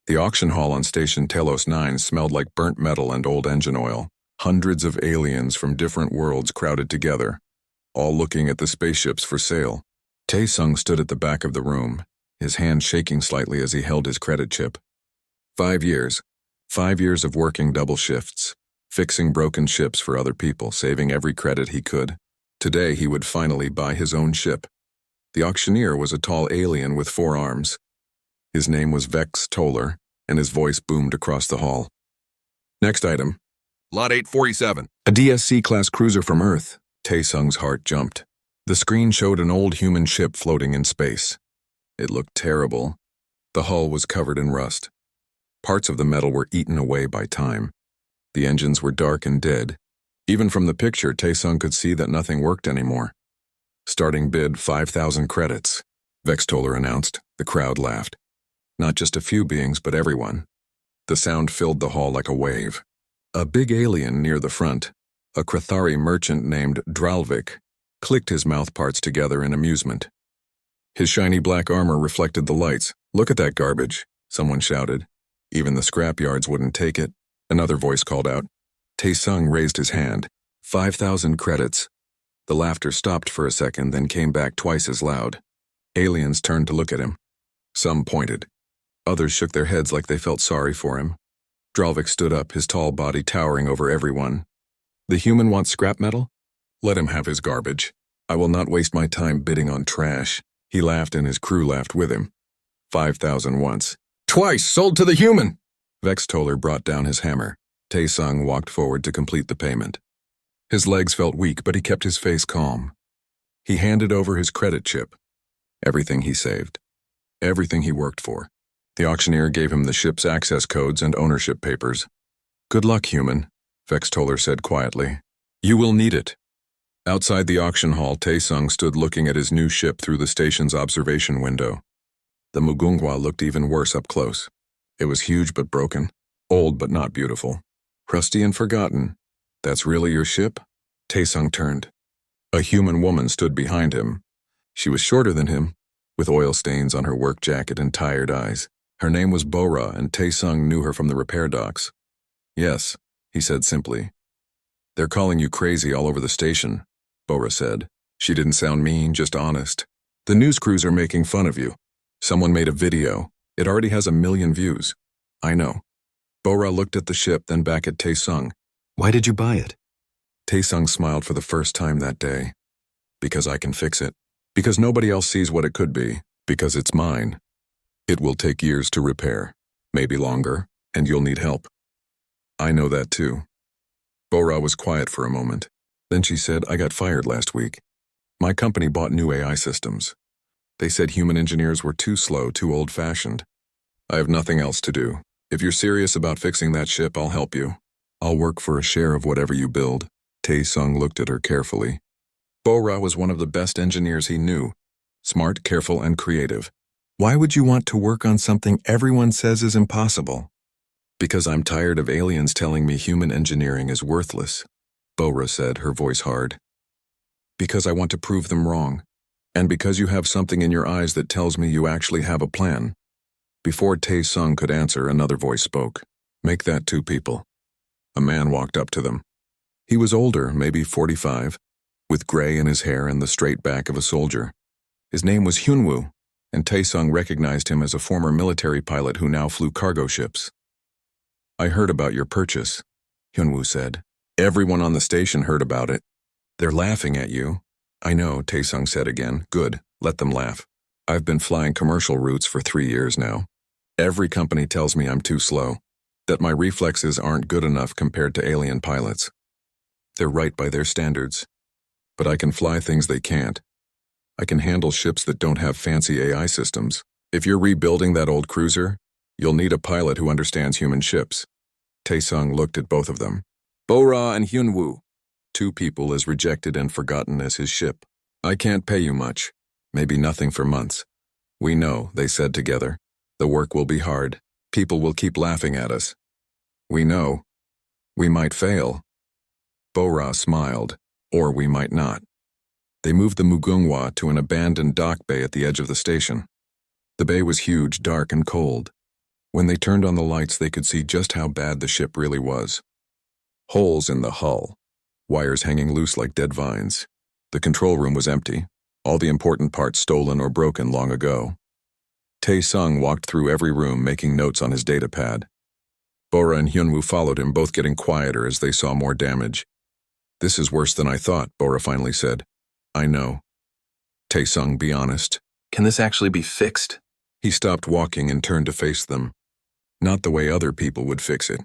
The auction hall on Station Telos 9 smelled like burnt metal and old engine oil. Hundreds of aliens from different worlds crowded together, all looking at the spaceships for sale. Tae-sung stood at the back of the room, his hand shaking slightly as he held his credit chip. 5 years. 5 years of working double shifts, fixing broken ships for other people, saving every credit he could. Today he would finally buy his own ship. The auctioneer was a tall alien with 4 arms. His name was Vex Toller, and his voice boomed across the hall. Next item. Lot 847. A DSC-class cruiser from Earth. Tae-sung's heart jumped. The screen showed an old human ship floating in space. It looked terrible. The hull was covered in rust. Parts of the metal were eaten away by time. The engines were dark and dead. Even from the picture, Tae-sung could see that nothing worked anymore. Starting bid 5,000 credits, Vex Toller announced. The crowd laughed. Not just a few beings, but everyone. The sound filled the hall like a wave. A big alien near the front, a Krathari merchant named Dralvik, clicked his mouth parts together in amusement. His shiny black armor reflected the lights. "Look at that garbage," someone shouted. "Even the scrapyards wouldn't take it," another voice called out. Tae-sung raised his hand. 5,000 credits. The laughter stopped for a second, then came back twice as loud. Aliens turned to look at him. Some pointed. Others shook their heads like they felt sorry for him. Dralvik stood up, his tall body towering over everyone. "The human wants scrap metal? Let him have his garbage. I will not waste my time bidding on trash." He laughed and his crew laughed with him. 5,000 once. "Twice, sold to the human!" Vex Toller brought down his hammer. Tae-sung walked forward to complete the payment. His legs felt weak, but he kept his face calm. He handed over his credit chip. Everything he saved. Everything he worked for. The auctioneer gave him the ship's access codes and ownership papers. "Good luck, human," Vex Toller said quietly. "You will need it." Outside the auction hall, Tae-sung stood looking at his new ship through the station's observation window. The Mugunghwa looked even worse up close. It was huge but broken, old but not beautiful, rusty and forgotten. "That's really your ship?" Tae-sung turned. A human woman stood behind him. She was shorter than him, with oil stains on her work jacket and tired eyes. Her name was Bora, and Tae-sung knew her from the repair docks. "Yes," he said simply. "They're calling you crazy all over the station," Bora said. She didn't sound mean, just honest. "The news crews are making fun of you. Someone made a video. It already has 1 million views." "I know." Bora looked at the ship, then back at Tae-sung. "Why did you buy it?" Tae-sung smiled for the first time that day. "Because I can fix it. Because nobody else sees what it could be. Because it's mine. It will take years to repair, maybe longer, and you'll need help." "I know that too." Bora was quiet for a moment. Then she said, "I got fired last week. My company bought new AI systems. They said human engineers were too slow, too old-fashioned. I have nothing else to do. If you're serious about fixing that ship, I'll help you. I'll work for a share of whatever you build." Tae-sung looked at her carefully. Bora was one of the best engineers he knew. Smart, careful, and creative. "Why would you want to work on something everyone says is impossible?" "Because I'm tired of aliens telling me human engineering is worthless," Bora said, her voice hard. "Because I want to prove them wrong. And because you have something in your eyes that tells me you actually have a plan." Before Tae-sung could answer, another voice spoke. "Make that 2 people." A man walked up to them. He was older, maybe 45, with gray in his hair and the straight back of a soldier. His name was Hyunwoo, and Tae-sung recognized him as a former military pilot who now flew cargo ships. "I heard about your purchase," Hyunwoo said. "Everyone on the station heard about it. They're laughing at you." "I know," Tae-sung said again. "Good, let them laugh. I've been flying commercial routes for 3 years now. Every company tells me I'm too slow, that my reflexes aren't good enough compared to alien pilots. They're right by their standards. But I can fly things they can't. I can handle ships that don't have fancy AI systems. If you're rebuilding that old cruiser, you'll need a pilot who understands human ships." Tae-sung looked at both of them. Bora and Hyunwoo. 2 people as rejected and forgotten as his ship. "I can't pay you much. Maybe nothing for months. We know," they said together. "The work will be hard. People will keep laughing at us. We know. We might fail." Bora smiled. "Or we might not." They moved the Mugunghwa to an abandoned dock bay at the edge of the station. The bay was huge, dark, and cold. When they turned on the lights, they could see just how bad the ship really was. Holes in the hull, wires hanging loose like dead vines. The control room was empty, all the important parts stolen or broken long ago. Tae-sung walked through every room, making notes on his datapad. Bora and Hyunwoo followed him, both getting quieter as they saw more damage. "This is worse than I thought," Bora finally said. "I know." Tae-sung, "Be honest. Can this actually be fixed?" He stopped walking and turned to face them. "Not the way other people would fix it.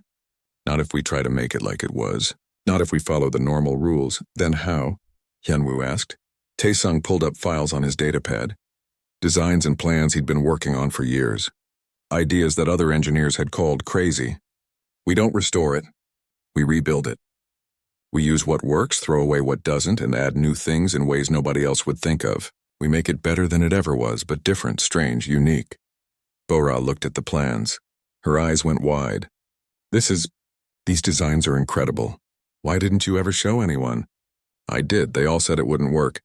Not if we try to make it like it was. Not if we follow the normal rules. Then how?" Hyunwoo asked. Tae-sung pulled up files on his datapad. Designs and plans he'd been working on for years. Ideas that other engineers had called crazy. "We don't restore it. We rebuild it. We use what works, throw away what doesn't, and add new things in ways nobody else would think of. We make it better than it ever was, but different, strange, unique." Bora looked at the plans. Her eyes went wide. These designs are incredible. Why didn't you ever show anyone?" "I did. They all said it wouldn't work.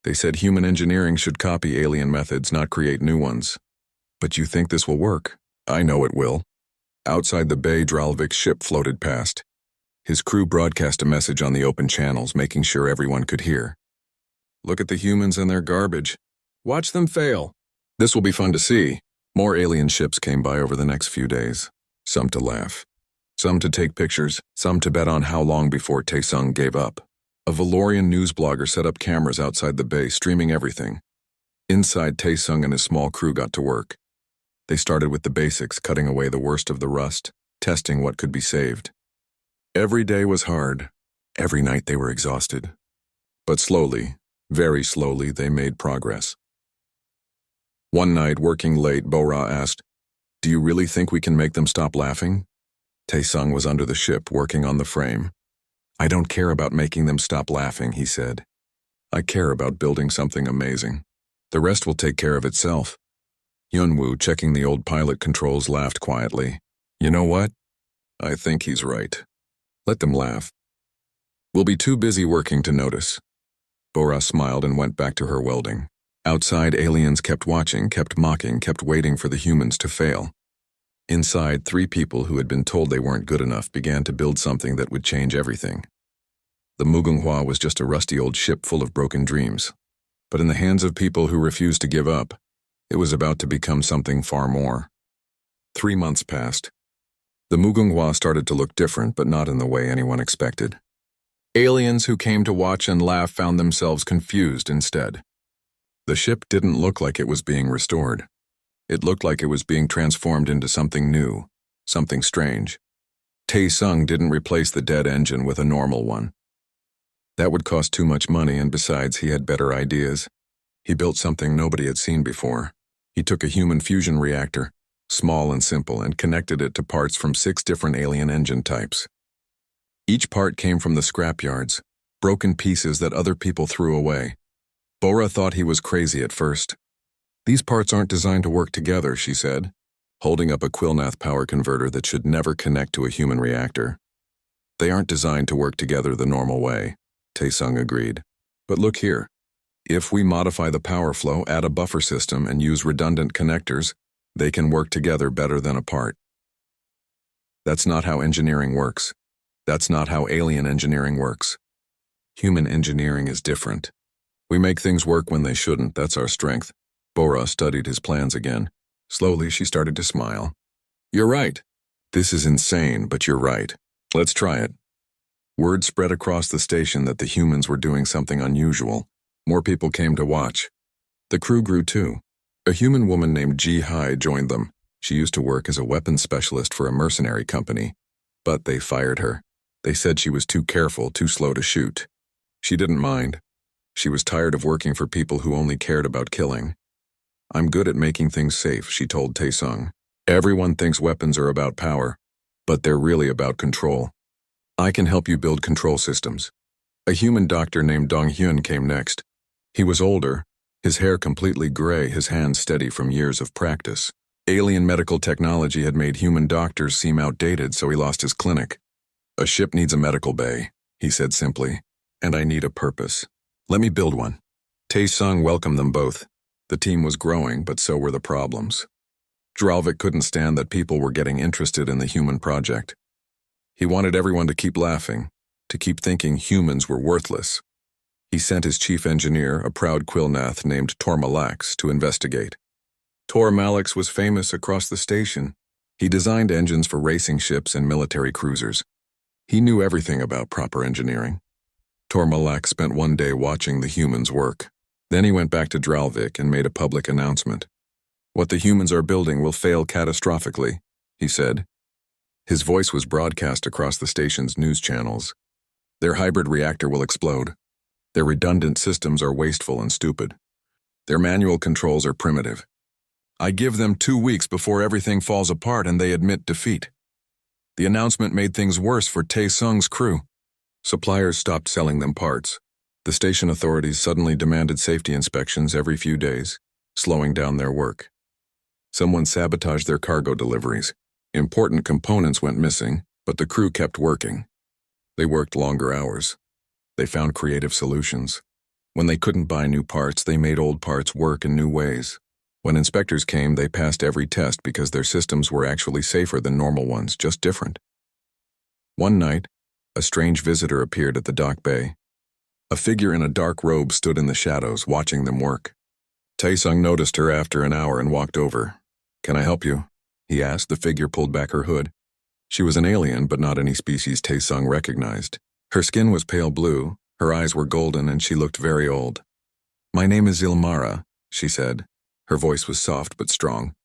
They said human engineering should copy alien methods, not create new ones." "But you think this will work?" "I know it will." Outside the bay, Dralvik's ship floated past. His crew broadcast a message on the open channels, making sure everyone could hear. "Look at the humans and their garbage. Watch them fail. This will be fun to see." More alien ships came by over the next few days. Some to laugh. Some to take pictures. Some to bet on how long before Tae-sung gave up. A Valorian news blogger set up cameras outside the bay, streaming everything. Inside, Tae-sung and his small crew got to work. They started with the basics, cutting away the worst of the rust, testing what could be saved. Every day was hard. Every night they were exhausted. But slowly, very slowly, they made progress. One night, working late, Bora asked, "Do you really think we can make them stop laughing?" Tae-sung was under the ship, working on the frame. "I don't care about making them stop laughing," he said. "I care about building something amazing. The rest will take care of itself." Hyunwoo, checking the old pilot controls, laughed quietly. "You know what? I think he's right. Let them laugh. We'll be too busy working to notice." Bora smiled and went back to her welding. Outside, aliens kept watching, kept mocking, kept waiting for the humans to fail. Inside, 3 people who had been told they weren't good enough began to build something that would change everything. The Mugunghwa was just a rusty old ship full of broken dreams. But in the hands of people who refused to give up, it was about to become something far more. 3 months passed. The Mugunghwa started to look different, but not in the way anyone expected. Aliens who came to watch and laugh found themselves confused instead. The ship didn't look like it was being restored. It looked like it was being transformed into something new, something strange. Tae-sung didn't replace the dead engine with a normal one. That would cost too much money, and besides, he had better ideas. He built something nobody had seen before. He took a human fusion reactor, small and simple, and connected it to parts from 6 different alien engine types. Each part came from the scrapyards, broken pieces that other people threw away. Bora thought he was crazy at first. "These parts aren't designed to work together," she said, holding up a Quillnath power converter that should never connect to a human reactor. "They aren't designed to work together the normal way," Tae-sung agreed. "But look here. If we modify the power flow, add a buffer system, and use redundant connectors, they can work together better than apart." That's not how engineering works. That's not how alien engineering works. Human engineering is different. We make things work when they shouldn't. That's our strength. Bora studied his plans again. Slowly, she started to smile. "You're right. This is insane, but you're right. Let's try it." Word spread across the station that the humans were doing something unusual. More people came to watch. The crew grew too. A human woman named Ji-hai joined them. She used to work as a weapons specialist for a mercenary company. But they fired her. They said she was too careful, too slow to shoot. She didn't mind. She was tired of working for people who only cared about killing. "I'm good at making things safe," she told Tae-sung. "Everyone thinks weapons are about power, but they're really about control. I can help you build control systems." A human doctor named Dong-hyun came next. He was older, his hair completely gray, his hands steady from years of practice. Alien medical technology had made human doctors seem outdated, so he lost his clinic. "A ship needs a medical bay," he said simply, "and I need a purpose. Let me build one." Tae-sung welcomed them both. The team was growing, but so were the problems. Dralvik couldn't stand that people were getting interested in the human project. He wanted everyone to keep laughing, to keep thinking humans were worthless. He sent his chief engineer, a proud Quillnath named Tormalax, to investigate. Tormalax was famous across the station. He designed engines for racing ships and military cruisers. He knew everything about proper engineering. Tormalax spent one day watching the humans work. Then he went back to Dralvik and made a public announcement. "What the humans are building will fail catastrophically," he said. His voice was broadcast across the station's news channels. "Their hybrid reactor will explode. Their redundant systems are wasteful and stupid. Their manual controls are primitive. I give them 2 weeks before everything falls apart and they admit defeat." The announcement made things worse for Tae Sung's crew. Suppliers stopped selling them parts. The station authorities suddenly demanded safety inspections every few days, slowing down their work. Someone sabotaged their cargo deliveries. Important components went missing, but the crew kept working. They worked longer hours. They found creative solutions. When they couldn't buy new parts, they made old parts work in new ways. When inspectors came, they passed every test because their systems were actually safer than normal ones, just different. One night, a strange visitor appeared at the dock bay. A figure in a dark robe stood in the shadows, watching them work. Taesung noticed her after an hour and walked over. "Can I help you?" he asked. The figure pulled back her hood. She was an alien, but not any species Taesung recognized. Her skin was pale blue, her eyes were golden, and she looked very old. "My name is Ilmara," she said. Her voice was soft but strong.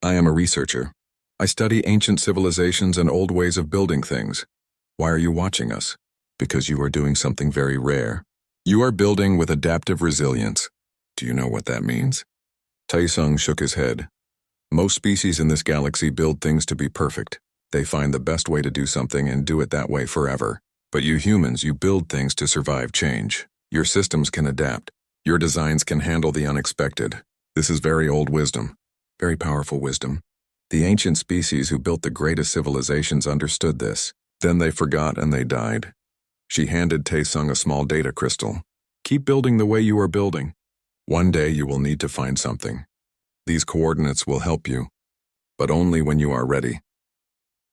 "I am a researcher. I study ancient civilizations and old ways of building things. Why are you watching us? Because you are doing something very rare. You are building with adaptive resilience. Do you know what that means?" Taesung shook his head. "Most species in this galaxy build things to be perfect. They find the best way to do something and do it that way forever. But you humans, you build things to survive change. Your systems can adapt. Your designs can handle the unexpected. This is very old wisdom, very powerful wisdom. The ancient species who built the greatest civilizations understood this. Then they forgot and they died." She handed Taesung a small data crystal. "Keep building the way you are building. One day you will need to find something. These coordinates will help you, but only when you are ready."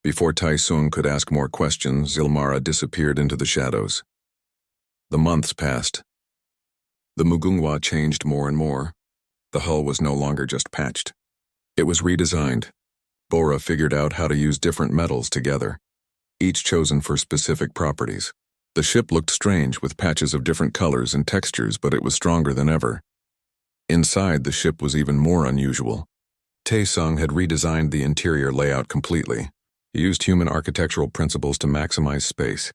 Before Taesung could ask more questions, Ilmara disappeared into the shadows. The months passed. The Mugunghwa changed more and more. The hull was no longer just patched. It was redesigned. Bora figured out how to use different metals together, each chosen for specific properties. The ship looked strange with patches of different colors and textures, but it was stronger than ever. Inside, the ship was even more unusual. Taesung had redesigned the interior layout completely. He used human architectural principles to maximize space.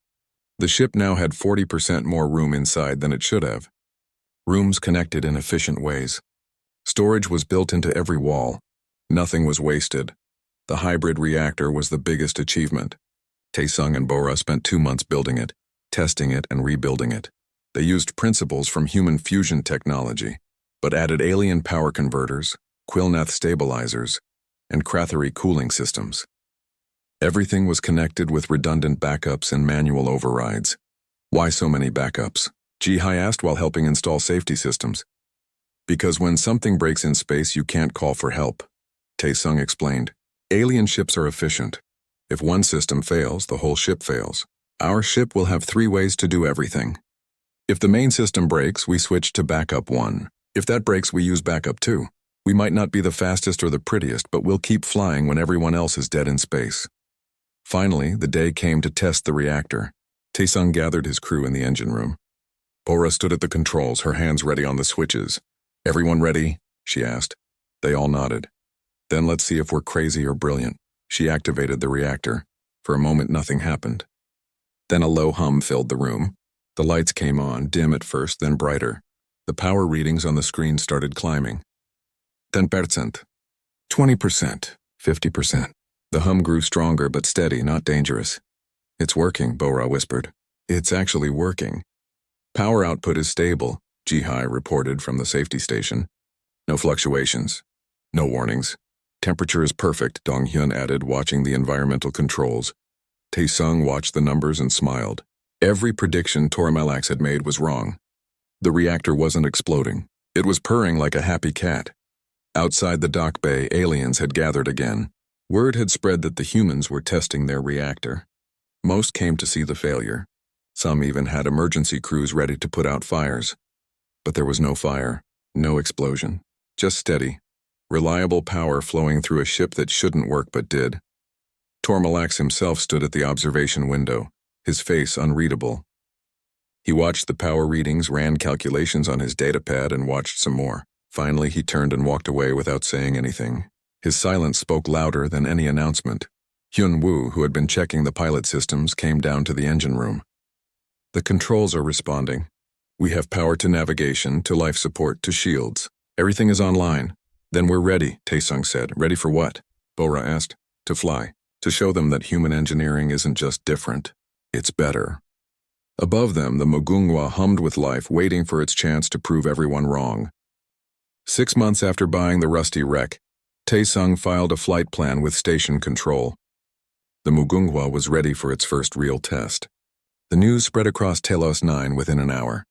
The ship now had 40% more room inside than it should have. Rooms connected in efficient ways. Storage was built into every wall. Nothing was wasted. The hybrid reactor was the biggest achievement. Taesung and Bora spent 2 months building it, testing it, and rebuilding it. They used principles from human fusion technology, but added alien power converters, Quillnath stabilizers, and Krathery cooling systems. Everything was connected with redundant backups and manual overrides. "Why so many backups?" Jihai asked while helping install safety systems. "Because when something breaks in space, you can't call for help," Taesung explained. "Alien ships are efficient. If one system fails, the whole ship fails. Our ship will have 3 ways to do everything. If the main system breaks, we switch to backup 1. If that breaks, we use backup 2. We might not be the fastest or the prettiest, but we'll keep flying when everyone else is dead in space." Finally, the day came to test the reactor. Taesung gathered his crew in the engine room. Bora stood at the controls, her hands ready on the switches. "Everyone ready?" she asked. They all nodded. "Then let's see if we're crazy or brilliant." She activated the reactor. For a moment, nothing happened. Then a low hum filled the room. The lights came on, dim at first, then brighter. The power readings on the screen started climbing. 10%, 20%, 50%. The hum grew stronger but steady, not dangerous. "It's working," Bora whispered. "It's actually working." "Power output is stable," Jihai reported from the safety station. "No fluctuations. No warnings. Temperature is perfect," Donghyun added, watching the environmental controls. Taesung watched the numbers and smiled. Every prediction Tormalax had made was wrong. The reactor wasn't exploding. It was purring like a happy cat. Outside the dock bay, aliens had gathered again. Word had spread that the humans were testing their reactor. Most came to see the failure. Some even had emergency crews ready to put out fires. But there was no fire, no explosion, just steady, reliable power flowing through a ship that shouldn't work but did. Tormalax himself stood at the observation window, his face unreadable. He watched the power readings, ran calculations on his datapad, and watched some more. Finally, he turned and walked away without saying anything. His silence spoke louder than any announcement. Hyun-woo, who had been checking the pilot systems, came down to the engine room. The controls are responding. We have power to navigation, to life support, to shields. Everything is online. Then we're ready, Taesung said. Ready for what? Bora asked. To fly. To show them that human engineering isn't just different. It's better. Above them, the Mugunghwa hummed with life, waiting for its chance to prove everyone wrong. 6 months after buying the rusty wreck, Taesung filed a flight plan with station control. The Mugunghwa was ready for its first real test. The news spread across Telos 9 within an hour.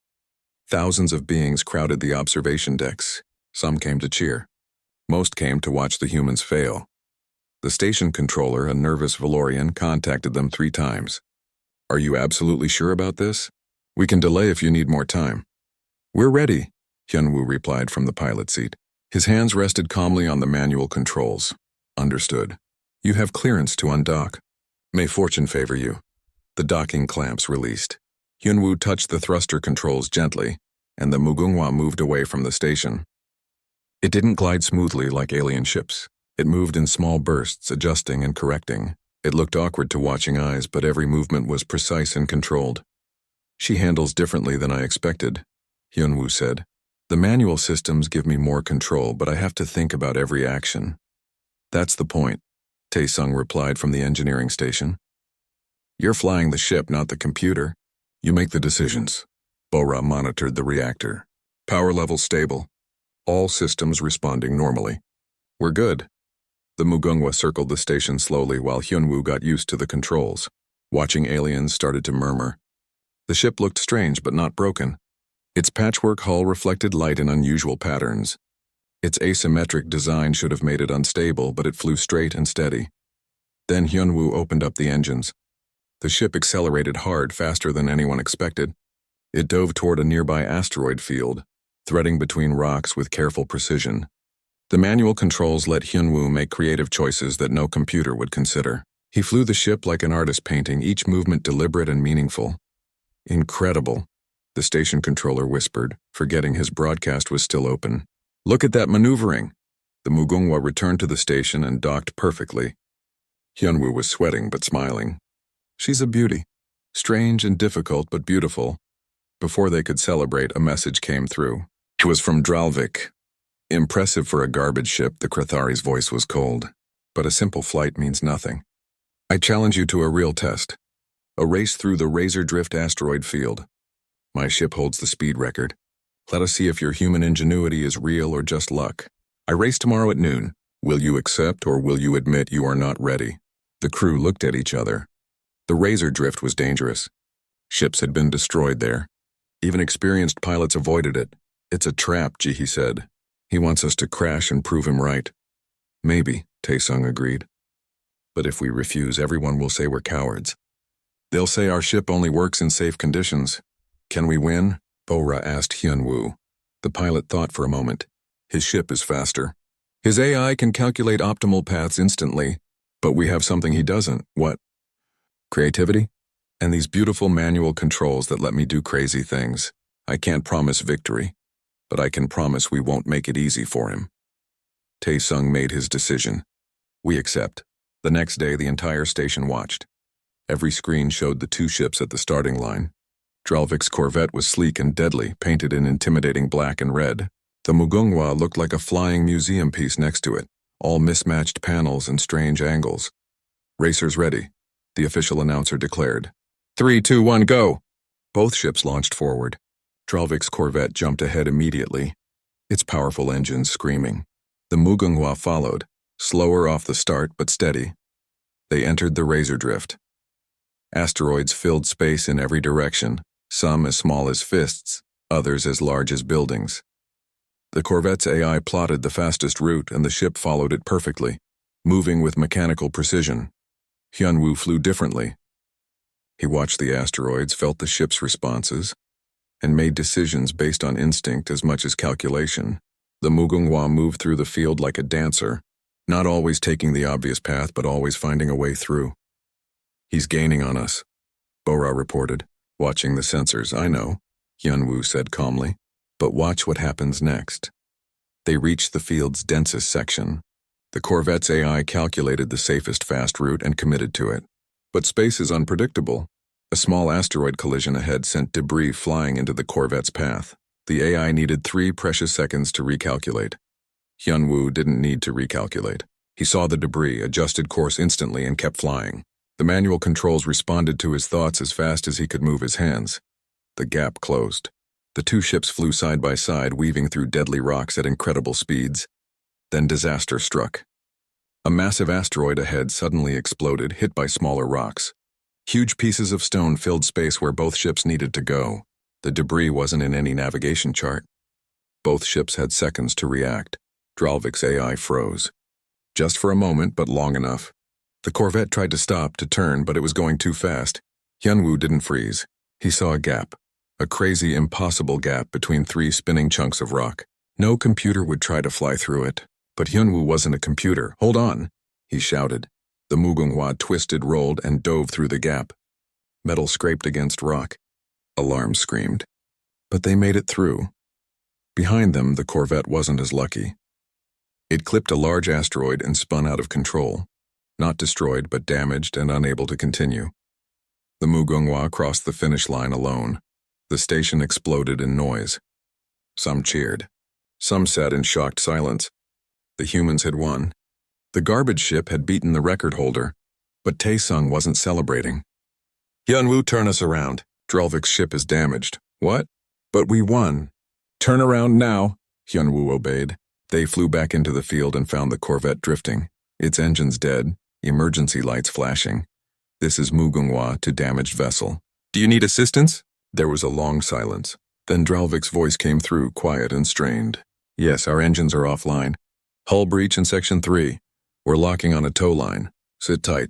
Thousands of beings crowded the observation decks. Some came to cheer. Most came to watch the humans fail. The station controller, a nervous Valorian, contacted them 3 times. Are you absolutely sure about this? We can delay if you need more time. We're ready, Hyun-woo replied from the pilot seat. His hands rested calmly on the manual controls. Understood. You have clearance to undock. May fortune favor you. The docking clamps released. Hyun-woo touched the thruster controls gently, and the Mugunghwa moved away from the station. It didn't glide smoothly like alien ships. It moved in small bursts, adjusting and correcting. It looked awkward to watching eyes, but every movement was precise and controlled. She handles differently than I expected, Hyun-woo said. The manual systems give me more control, but I have to think about every action. That's the point, Taesung replied from the engineering station. You're flying the ship, not the computer. You make the decisions. Bora monitored the reactor. Power level stable. All systems responding normally. We're good. The Mugunghwa circled the station slowly while Hyun-woo got used to the controls. Watching aliens started to murmur. The ship looked strange but not broken. Its patchwork hull reflected light in unusual patterns. Its asymmetric design should have made it unstable, but it flew straight and steady. Then Hyun-woo opened up the engines. The ship accelerated hard, faster than anyone expected. It dove toward a nearby asteroid field, threading between rocks with careful precision. The manual controls let Hyun-woo make creative choices that no computer would consider. He flew the ship like an artist painting, each movement deliberate and meaningful. Incredible, the station controller whispered, forgetting his broadcast was still open. Look at that maneuvering. The Mugunghwa returned to the station and docked perfectly. Hyun-woo was sweating but smiling. She's a beauty. Strange and difficult but beautiful. Before they could celebrate, a message came through. It was from Dralvik. Impressive for a garbage ship, the Krathari's voice was cold. But a simple flight means nothing. I challenge you to a real test. A race through the Razor Drift asteroid field. My ship holds the speed record. Let us see if your human ingenuity is real or just luck. I race tomorrow at noon. Will you accept or will you admit you are not ready? The crew looked at each other. The Razor Drift was dangerous. Ships had been destroyed there. Even experienced pilots avoided it. It's a trap, Jihi said. He wants us to crash and prove him right. Maybe, Taesung agreed. But if we refuse, everyone will say we're cowards. They'll say our ship only works in safe conditions. Can we win? Bora asked Hyun-woo. The pilot thought for a moment. His ship is faster. His AI can calculate optimal paths instantly, but we have something he doesn't. What? Creativity? And these beautiful manual controls that let me do crazy things. I can't promise victory, but I can promise we won't make it easy for him. Taesung made his decision. We accept. The next day, the entire station watched. Every screen showed the 2 ships at the starting line. Dralvik's corvette was sleek and deadly, painted in intimidating black and red. The Mugunghwa looked like a flying museum piece next to it, all mismatched panels and strange angles. Racers ready, the official announcer declared. 3, 2, 1, go! Both ships launched forward. Dralvik's corvette jumped ahead immediately, its powerful engines screaming. The Mugunghwa followed, slower off the start but steady. They entered the Razor Drift. Asteroids filled space in every direction, some as small as fists, others as large as buildings. The Corvette's AI plotted the fastest route and the ship followed it perfectly, moving with mechanical precision. Hyunwoo flew differently. He watched the asteroids, felt the ship's responses, and made decisions based on instinct as much as calculation. The Mugunghwa moved through the field like a dancer, not always taking the obvious path but always finding a way through. He's gaining on us, Bora reported, watching the sensors. I know, Hyunwoo said calmly, but watch what happens next. They reached the field's densest section. The Corvette's AI calculated the safest fast route and committed to it. But space is unpredictable. A small asteroid collision ahead sent debris flying into the Corvette's path. The AI needed 3 precious seconds to recalculate. Hyunwoo didn't need to recalculate. He saw the debris, adjusted course instantly, and kept flying. The manual controls responded to his thoughts as fast as he could move his hands. The gap closed. The 2 ships flew side by side, weaving through deadly rocks at incredible speeds. Then disaster struck. A massive asteroid ahead suddenly exploded, hit by smaller rocks. Huge pieces of stone filled space where both ships needed to go. The debris wasn't in any navigation chart. Both ships had seconds to react. Dralvik's AI froze. Just for a moment, but long enough. The Corvette tried to stop, to turn, but it was going too fast. Hyunwoo didn't freeze. He saw a gap. A crazy, impossible gap between 3 spinning chunks of rock. No computer would try to fly through it. But Hyunwoo wasn't a computer. Hold on, he shouted. The Mugunghwa twisted, rolled, and dove through the gap. Metal scraped against rock. Alarms screamed. But they made it through. Behind them, the Corvette wasn't as lucky. It clipped a large asteroid and spun out of control. Not destroyed, but damaged and unable to continue. The Mugunghwa crossed the finish line alone. The station exploded in noise. Some cheered. Some sat in shocked silence. The humans had won. The garbage ship had beaten the record holder, but Taesung wasn't celebrating. Hyunwoo, turn us around. Dralvik's ship is damaged. What? But we won. Turn around now, Hyunwoo obeyed. They flew back into the field and found the Corvette drifting. Its engines dead, emergency lights flashing. This is Mugunghwa to damaged vessel. Do you need assistance? There was a long silence. Then Dralvik's voice came through, quiet and strained. Yes, our engines are offline. Hull breach in Section 3. We're locking on a tow line. Sit tight.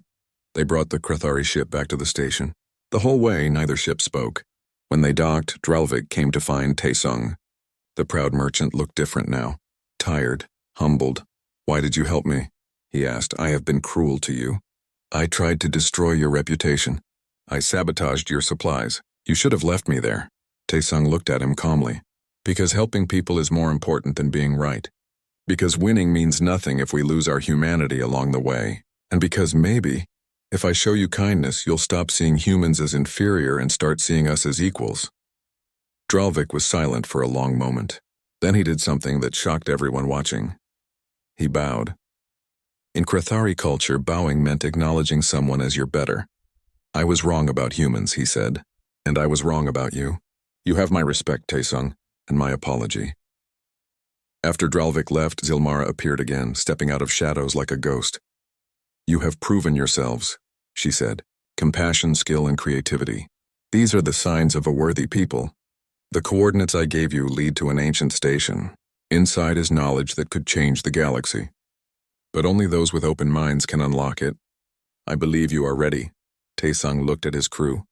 They brought the Krathari ship back to the station. The whole way, neither ship spoke. When they docked, Dralvik came to find Taesung. The proud merchant looked different now. Tired, humbled. Why did you help me? He asked. I have been cruel to you. I tried to destroy your reputation. I sabotaged your supplies. You should have left me there. Taesung looked at him calmly. Because helping people is more important than being right. Because winning means nothing if we lose our humanity along the way. And because maybe, if I show you kindness, you'll stop seeing humans as inferior and start seeing us as equals. Dralvik was silent for a long moment. Then he did something that shocked everyone watching. He bowed. In Krathari culture, bowing meant acknowledging someone as your better. I was wrong about humans, he said. And I was wrong about you. You have my respect, Taesung, and my apology. After Dralvik left, Zilmara appeared again, stepping out of shadows like a ghost. You have proven yourselves, she said. Compassion, skill, and creativity. These are the signs of a worthy people. The coordinates I gave you lead to an ancient station. Inside is knowledge that could change the galaxy. But only those with open minds can unlock it. I believe you are ready. Taesung looked at his crew.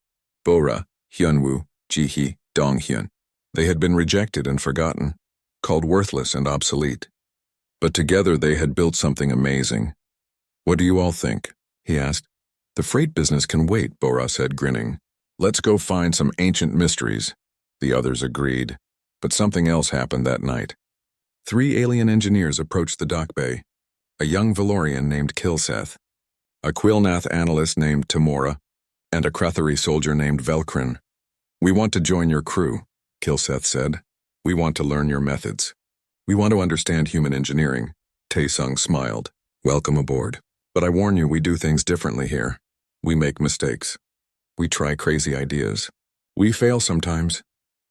Bora, Hyunwoo, Jihi, Donghyun. They had been rejected and forgotten, called worthless and obsolete. But together they had built something amazing. What do you all think? He asked. The freight business can wait, Bora said, grinning. Let's go find some ancient mysteries. The others agreed. But something else happened that night. 3 alien engineers approached the dock bay. A young Valorian named Kilseth, a Quilnath analyst named Tamora, and a Krathari soldier named Velkrin. We want to join your crew, Kilseth said. We want to learn your methods. We want to understand human engineering. Taesung smiled. Welcome aboard. But I warn you, we do things differently here. We make mistakes. We try crazy ideas. We fail sometimes.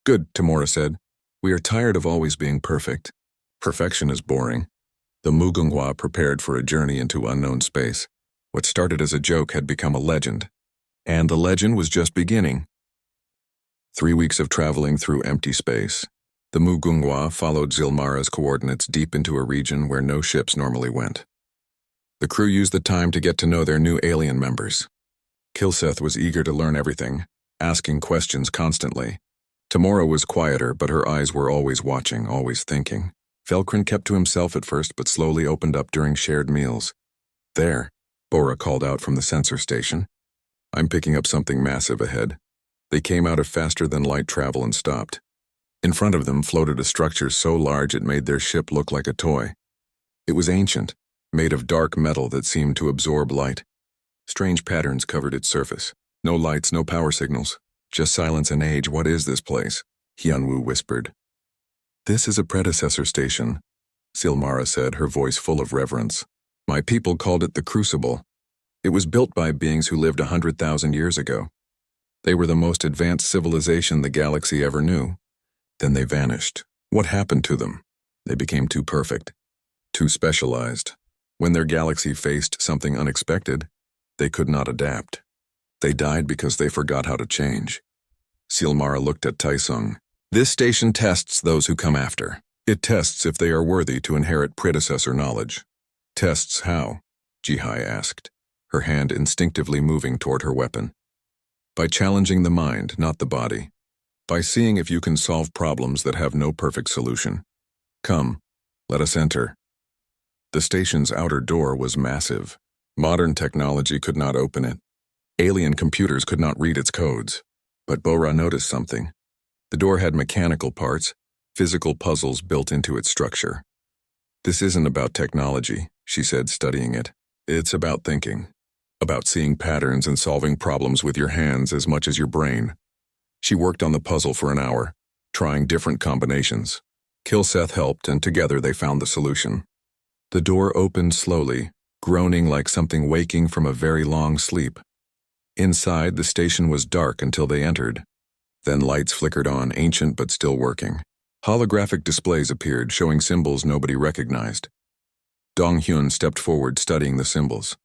Good, Tamora said. We are tired of always being perfect. Perfection is boring. The Mugunghwa prepared for a journey into unknown space. What started as a joke had become a legend. And the legend was just beginning. 3 weeks of traveling through empty space. The Mugunghwa followed Zilmara's coordinates deep into a region where no ships normally went. The crew used the time to get to know their new alien members. Kilseth was eager to learn everything, asking questions constantly. Tamora was quieter, but her eyes were always watching, always thinking. Felkrin kept to himself at first, but slowly opened up during shared meals. "There," Bora called out from the sensor station. "I'm picking up something massive ahead." They came out of faster-than-light travel and stopped. In front of them floated a structure so large it made their ship look like a toy. It was ancient, made of dark metal that seemed to absorb light. Strange patterns covered its surface. No lights, no power signals. Just silence and age. "What is this place?" Hyunwoo whispered. "This is a predecessor station," Silmara said, her voice full of reverence. "My people called it the Crucible. It was built by beings who lived 100,000 years ago. They were the most advanced civilization the galaxy ever knew. Then they vanished. What happened to them? They became too perfect, too specialized. When their galaxy faced something unexpected, they could not adapt. They died because they forgot how to change." Silmara looked at Taesung. "This station tests those who come after. It tests if they are worthy to inherit predecessor knowledge." "Tests how?" Jihai asked, her hand instinctively moving toward her weapon. "By challenging the mind, not the body. By seeing if you can solve problems that have no perfect solution. Come, let us enter." The station's outer door was massive. Modern technology could not open it. Alien computers could not read its codes. But Bora noticed something. The door had mechanical parts, physical puzzles built into its structure. "This isn't about technology," she said, studying it. "It's about thinking. About seeing patterns and solving problems with your hands as much as your brain." She worked on the puzzle for an hour, trying different combinations. Kilseth helped, and together they found the solution. The door opened slowly, groaning like something waking from a very long sleep. Inside, the station was dark until they entered. Then lights flickered on, ancient but still working. Holographic displays appeared, showing symbols nobody recognized. Dong-hyun stepped forward, studying the symbols.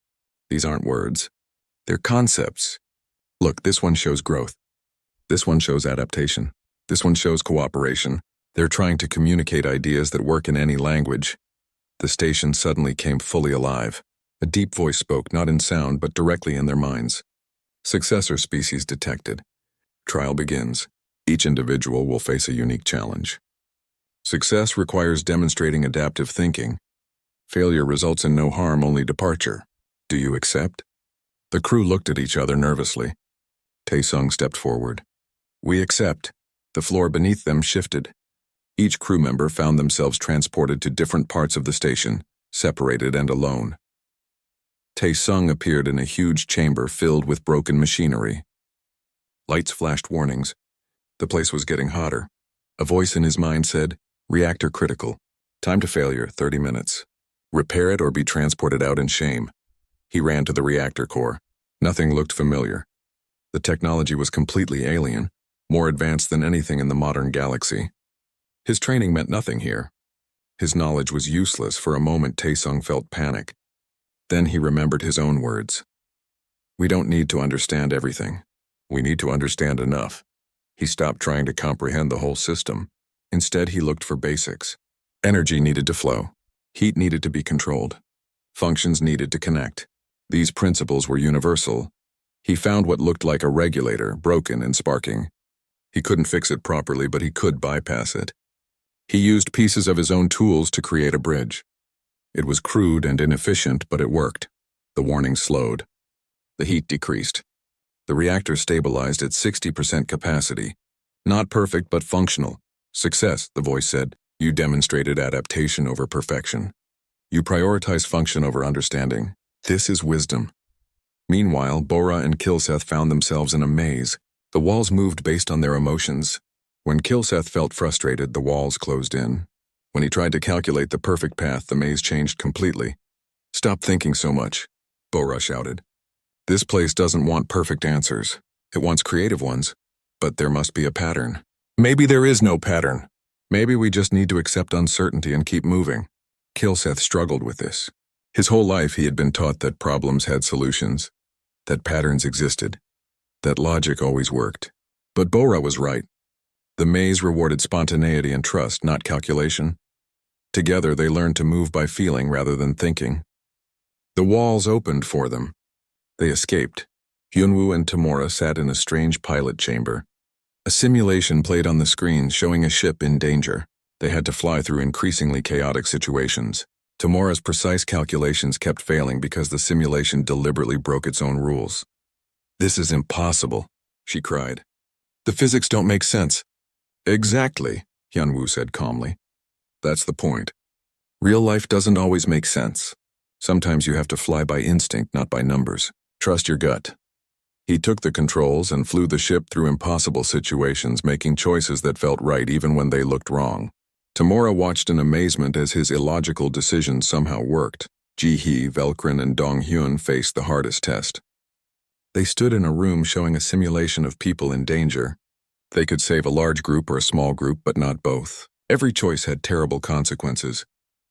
"These aren't words. They're concepts. Look, this one shows growth. This one shows adaptation. This one shows cooperation. They're trying to communicate ideas that work in any language." The station suddenly came fully alive. A deep voice spoke, not in sound, but directly in their minds. "Successor species detected. Trial begins. Each individual will face a unique challenge. Success requires demonstrating adaptive thinking. Failure results in no harm, only departure. Do you accept?" The crew looked at each other nervously. Taesung stepped forward. "We accept." The floor beneath them shifted. Each crew member found themselves transported to different parts of the station, separated and alone. Taesung appeared in a huge chamber filled with broken machinery. Lights flashed warnings. The place was getting hotter. A voice in his mind said, "Reactor critical. Time to failure, 30 minutes. Repair it or be transported out in shame." He ran to the reactor core. Nothing looked familiar. The technology was completely alien, more advanced than anything in the modern galaxy. His training meant nothing here. His knowledge was useless. For a moment, Taesung felt panic. Then he remembered his own words. "We don't need to understand everything. We need to understand enough." He stopped trying to comprehend the whole system. Instead, he looked for basics. Energy needed to flow. Heat needed to be controlled. Functions needed to connect. These principles were universal. He found what looked like a regulator, broken and sparking. He couldn't fix it properly, but he could bypass it. He used pieces of his own tools to create a bridge. It was crude and inefficient, but it worked. The warning slowed. The heat decreased. The reactor stabilized at 60% capacity. Not perfect, but functional. "Success," the voice said. "You demonstrated adaptation over perfection. You prioritize function over understanding. This is wisdom." Meanwhile, Bora and Kilseth found themselves in a maze. The walls moved based on their emotions. When Kilseth felt frustrated, the walls closed in. When he tried to calculate the perfect path, the maze changed completely. "Stop thinking so much," Bora shouted. "This place doesn't want perfect answers. It wants creative ones. But there must be a pattern." "Maybe there is no pattern. Maybe we just need to accept uncertainty and keep moving." Kilseth struggled with this. His whole life he had been taught that problems had solutions, that patterns existed, that logic always worked. But Bora was right. The maze rewarded spontaneity and trust, not calculation. Together, they learned to move by feeling rather than thinking. The walls opened for them. They escaped. Hyunwoo and Tamura sat in a strange pilot chamber. A simulation played on the screen showing a ship in danger. They had to fly through increasingly chaotic situations. Tamura's precise calculations kept failing because the simulation deliberately broke its own rules. "This is impossible," she cried. "The physics don't make sense." "Exactly," Hyunwoo said calmly. "That's the point. Real life doesn't always make sense. Sometimes you have to fly by instinct, not by numbers. Trust your gut." He took the controls and flew the ship through impossible situations, making choices that felt right even when they looked wrong. Tamura watched in amazement as his illogical decisions somehow worked. Ji-hee, Velkrin, and Dong-hyun faced the hardest test. They stood in a room showing a simulation of people in danger. They could save a large group or a small group, but not both. Every choice had terrible consequences.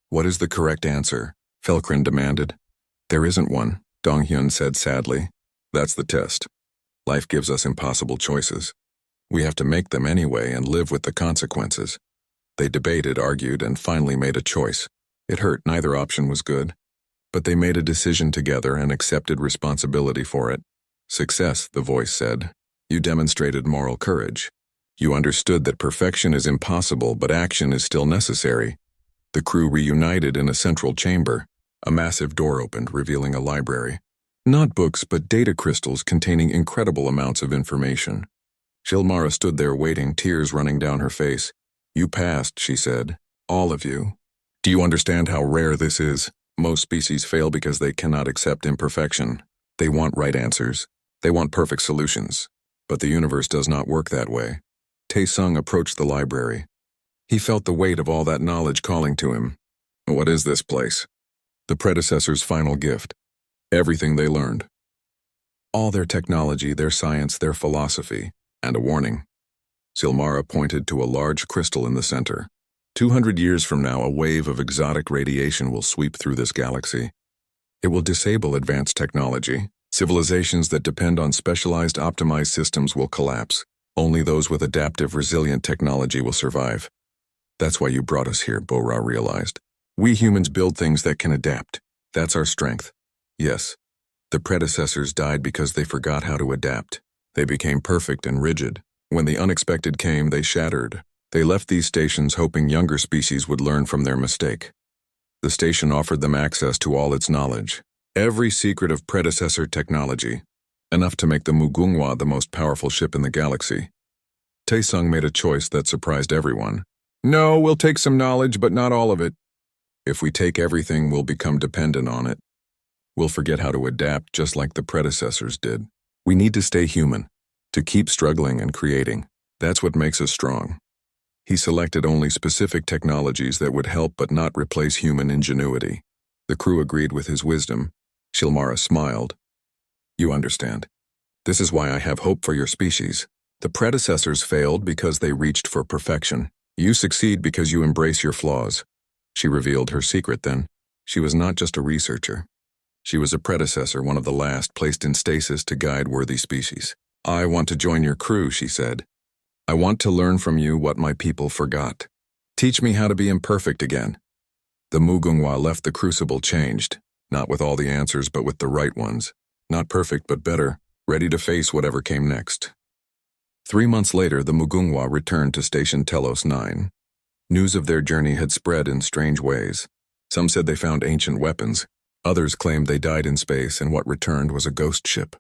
"What is the correct answer?" Velkrin demanded. "There isn't one," Dong-hyun said sadly. "That's the test. Life gives us impossible choices. We have to make them anyway and live with the consequences." They debated, argued, and finally made a choice. It hurt, neither option was good. But they made a decision together and accepted responsibility for it. "Success," the voice said. "You demonstrated moral courage. You understood that perfection is impossible, but action is still necessary." The crew reunited in a central chamber. A massive door opened, revealing a library. Not books, but data crystals containing incredible amounts of information. Shilmara stood there waiting, tears running down her face. "You passed," she said. "All of you. Do you understand how rare this is? Most species fail because they cannot accept imperfection. They want right answers. They want perfect solutions. But the universe does not work that way." Tae-sung approached the library. He felt the weight of all that knowledge calling to him. "What is this place?" "The predecessor's final gift. Everything they learned. All their technology, their science, their philosophy, and a warning." Silmara pointed to a large crystal in the center. 200 years from now, a wave of exotic radiation will sweep through this galaxy. It will disable advanced technology. Civilizations that depend on specialized, optimized systems will collapse. Only those with adaptive, resilient technology will survive. "That's why you brought us here," Bo-Ra realized. "We humans build things that can adapt. That's our strength." Yes, the predecessors died because they forgot how to adapt. They became perfect and rigid. When the unexpected came, they shattered. They left these stations hoping younger species would learn from their mistake. The station offered them access to all its knowledge, every secret of predecessor technology, enough to make the Mugunghwa the most powerful ship in the galaxy. Tae-sung made a choice that surprised everyone. "No, we'll take some knowledge, but not all of it. If we take everything, we'll become dependent on it. We'll forget how to adapt just like the predecessors did. We need to stay human, to keep struggling and creating. That's what makes us strong." He selected only specific technologies that would help but not replace human ingenuity. The crew agreed with his wisdom. Shilmara smiled. "You understand. This is why I have hope for your species. The predecessors failed because they reached for perfection. You succeed because you embrace your flaws." She revealed her secret then. She was not just a researcher. She was a predecessor, one of the last, placed in stasis to guide worthy species. "I want to join your crew," she said. "I want to learn from you what my people forgot. Teach me how to be imperfect again." The Mugunghwa left the crucible changed, not with all the answers but with the right ones. Not perfect but better, ready to face whatever came next. 3 months later, the Mugunghwa returned to Station Telos 9. News of their journey had spread in strange ways. Some said they found ancient weapons. Others claimed they died in space and what returned was a ghost ship.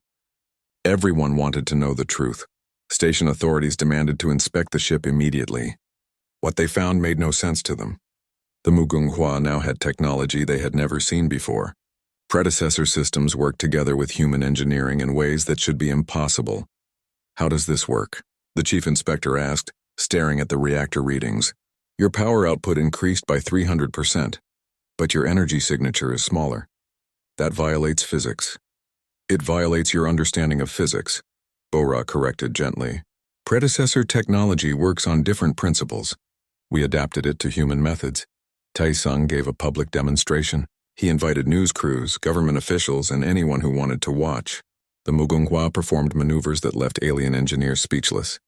Everyone wanted to know the truth. Station authorities demanded to inspect the ship immediately. What they found made no sense to them. The Mugunghwa now had technology they had never seen before. Predecessor systems worked together with human engineering in ways that should be impossible. "How does this work?" the chief inspector asked, staring at the reactor readings. "Your power output increased by 300%, but your energy signature is smaller. That violates physics." "It violates your understanding of physics," Bo-Ra corrected gently. "Predecessor technology works on different principles. We adapted it to human methods." Tae-sung gave a public demonstration. He invited news crews, government officials, and anyone who wanted to watch. The Mugunghwa performed maneuvers that left alien engineers speechless.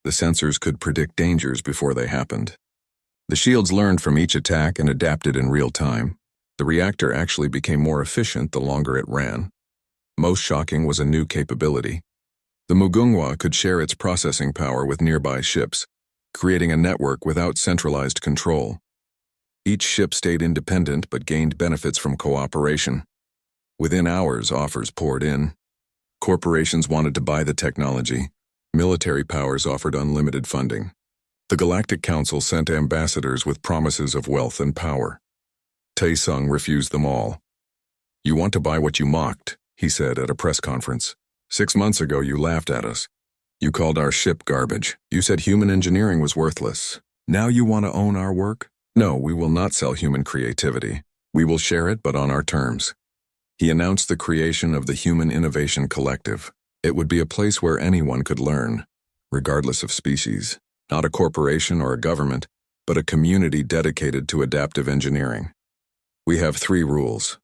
The sensors could predict dangers before they happened. The shields learned from each attack and adapted in real time. The reactor actually became more efficient the longer it ran. Most shocking was a new capability. The Mugunghwa could share its processing power with nearby ships, creating a network without centralized control. Each ship stayed independent but gained benefits from cooperation. Within hours, offers poured in. Corporations wanted to buy the technology. Military powers offered unlimited funding. The Galactic Council sent ambassadors with promises of wealth and power. Taesung refused them all. "You want to buy what you mocked," he said at a press conference. 6 months ago you laughed at us. You called our ship garbage. You said human engineering was worthless. Now you want to own our work? No, we will not sell human creativity. We will share it, but on our terms. He announced the creation of the Human Innovation Collective. It would be a place where anyone could learn, regardless of species. Not a corporation or a government, but a community dedicated to adaptive engineering. "We have 3 rules,"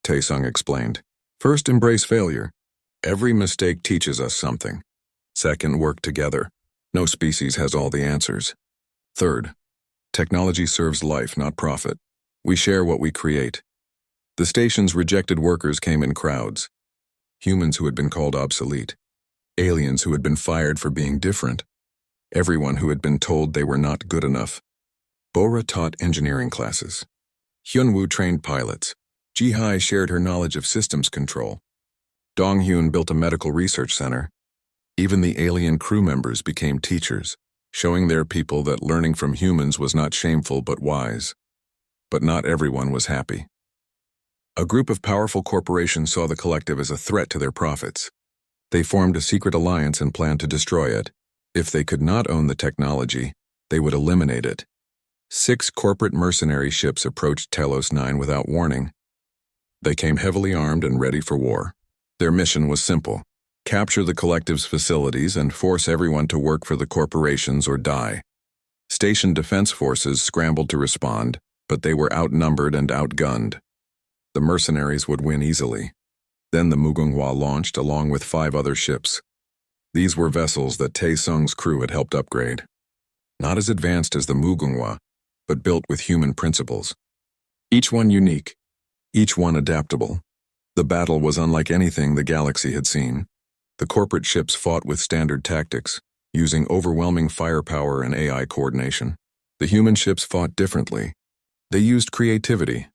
Taesung explained. "First, embrace failure. Every mistake teaches us something. Second, work together. No species has all the answers. Third, technology serves life, not profit. We share what we create." The station's rejected workers came in crowds. Humans who had been called obsolete. Aliens who had been fired for being different. Everyone who had been told they were not good enough. Bora taught engineering classes. Hyunwoo trained pilots. Jihai shared her knowledge of systems control. Donghyun built a medical research center. Even the alien crew members became teachers, showing their people that learning from humans was not shameful but wise. But not everyone was happy. A group of powerful corporations saw the collective as a threat to their profits. They formed a secret alliance and planned to destroy it. If they could not own the technology, they would eliminate it. 6 corporate mercenary ships approached Telos 9 without warning. They came heavily armed and ready for war. Their mission was simple: capture the collective's facilities and force everyone to work for the corporations or die. Station defense forces scrambled to respond, but they were outnumbered and outgunned. The mercenaries would win easily. Then the Mugunghwa launched along with 5 other ships. These were vessels that Taesung's crew had helped upgrade. Not as advanced as the Mugunghwa, but built with human principles. Each one unique, each one adaptable. The battle was unlike anything the galaxy had seen. The corporate ships fought with standard tactics, using overwhelming firepower and AI coordination. The human ships fought differently. They used creativity.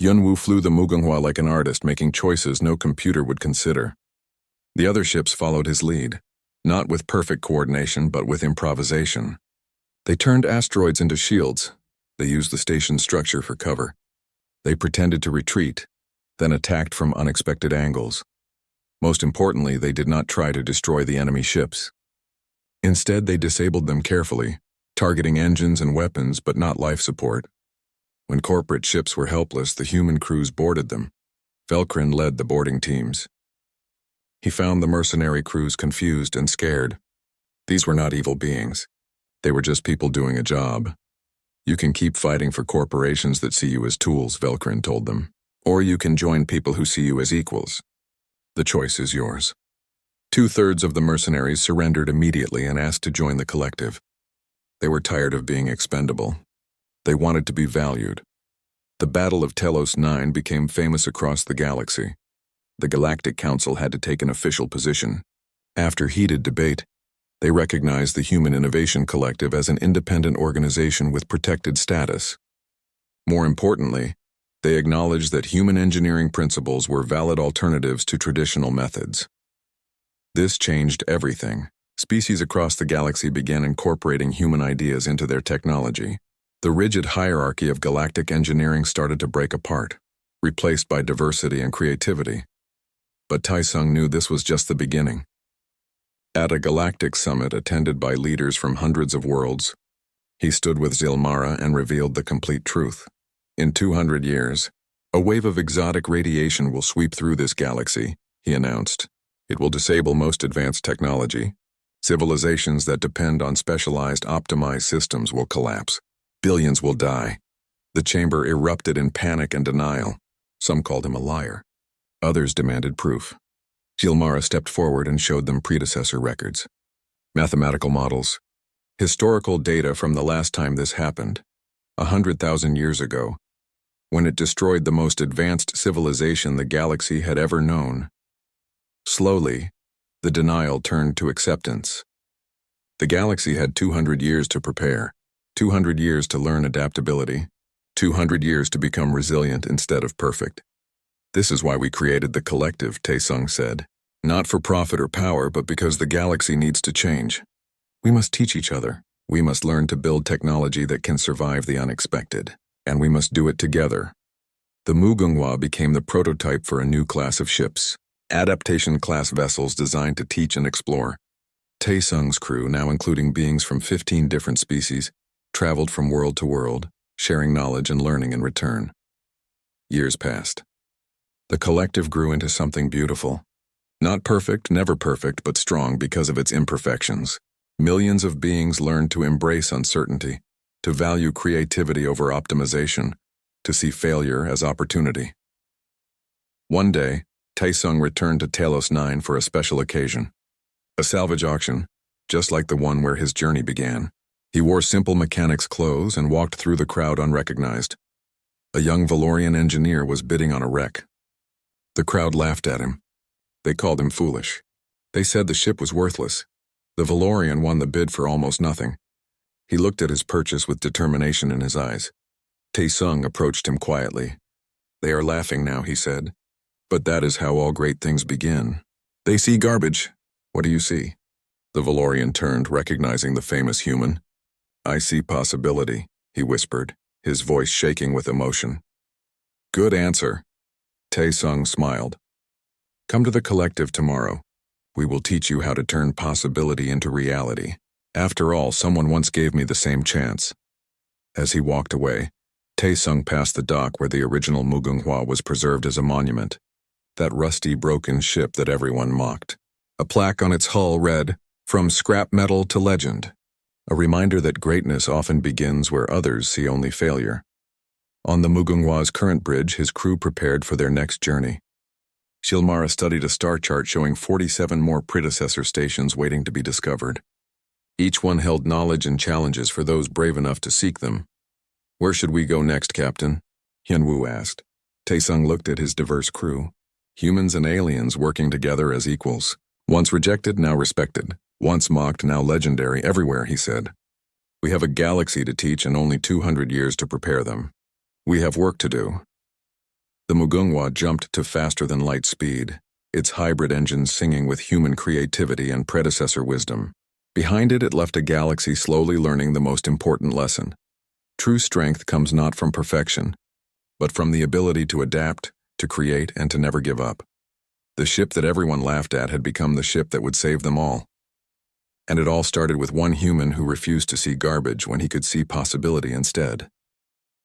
Yunwoo flew the Mugunghwa like an artist, making choices no computer would consider. The other ships followed his lead, not with perfect coordination but with improvisation. They turned asteroids into shields. They used the station's structure for cover. They pretended to retreat, then attacked from unexpected angles. Most importantly, they did not try to destroy the enemy ships. Instead, they disabled them carefully, targeting engines and weapons but not life support. When corporate ships were helpless, the human crews boarded them. Velkrin led the boarding teams. He found the mercenary crews confused and scared. These were not evil beings. They were just people doing a job. "You can keep fighting for corporations that see you as tools," Velkrin told them. "Or you can join people who see you as equals. The choice is yours." 2/3 of the mercenaries surrendered immediately and asked to join the collective. They were tired of being expendable. They wanted to be valued. The Battle of Telos 9 became famous across the galaxy. The Galactic Council had to take an official position. After heated debate, they recognized the Human Innovation Collective as an independent organization with protected status. More importantly, they acknowledged that human engineering principles were valid alternatives to traditional methods. This changed everything. Species across the galaxy began incorporating human ideas into their technology. The rigid hierarchy of galactic engineering started to break apart, replaced by diversity and creativity. But Taesung knew this was just the beginning. At a galactic summit attended by leaders from hundreds of worlds, he stood with Zilmara and revealed the complete truth. In 200 years, a wave of exotic radiation will sweep through this galaxy, he announced. It will disable most advanced technology. Civilizations that depend on specialized, optimized systems will collapse. Billions will die. The chamber erupted in panic and denial. Some called him a liar. Others demanded proof. Zilmara stepped forward and showed them predecessor records. Mathematical models, Historical data from the last time this happened, 100,000 years ago, when it destroyed the most advanced civilization the galaxy had ever known. Slowly, the denial turned to acceptance. The galaxy had 200 years to prepare, 200 years to learn adaptability, 200 years to become resilient instead of perfect. This is why we created the collective, Taesung said. Not for profit or power, but because the galaxy needs to change. We must teach each other. We must learn to build technology that can survive the unexpected. And we must do it together. The Mugunghwa became the prototype for a new class of ships, adaptation-class vessels designed to teach and explore. Taesung's crew, now including beings from 15 different species, traveled from world to world, sharing knowledge and learning in return. Years passed. The collective grew into something beautiful. Not perfect, never perfect, but strong because of its imperfections. Millions of beings learned to embrace uncertainty, to value creativity over optimization, to see failure as opportunity. One day, Taesung returned to Talos 9 for a special occasion. A salvage auction, just like the one where his journey began. He wore simple mechanic's clothes and walked through the crowd unrecognized. A young Valorian engineer was bidding on a wreck. The crowd laughed at him. They called him foolish. They said the ship was worthless. The Valorian won the bid for almost nothing. He looked at his purchase with determination in his eyes. Taesung approached him quietly. "They are laughing now," he said. "But that is how all great things begin. They see garbage. What do you see?" The Valorian turned, recognizing the famous human. "I see possibility," he whispered, his voice shaking with emotion. "Good answer." Taesung smiled. "Come to the collective tomorrow. We will teach you how to turn possibility into reality. After all, someone once gave me the same chance." As he walked away, Taesung passed the dock where the original Mugunghwa was preserved as a monument. That rusty, broken ship that everyone mocked. A plaque on its hull read, "From scrap metal to legend." A reminder that greatness often begins where others see only failure. On the Mugunghwa's current bridge, his crew prepared for their next journey. Shilmara studied a star chart showing 47 more predecessor stations waiting to be discovered. Each one held knowledge and challenges for those brave enough to seek them. "Where should we go next, Captain?" Hyunwoo asked. Taesung looked at his diverse crew. Humans and aliens working together as equals. Once rejected, now respected. Once mocked, now legendary everywhere, he said. "We have a galaxy to teach and only 200 years to prepare them. We have work to do." The Mugunghwa jumped to faster-than-light speed, its hybrid engines singing with human creativity and predecessor wisdom. Behind it, it left a galaxy slowly learning the most important lesson. True strength comes not from perfection, but from the ability to adapt, to create, and to never give up. The ship that everyone laughed at had become the ship that would save them all. And it all started with one human who refused to see garbage when he could see possibility instead.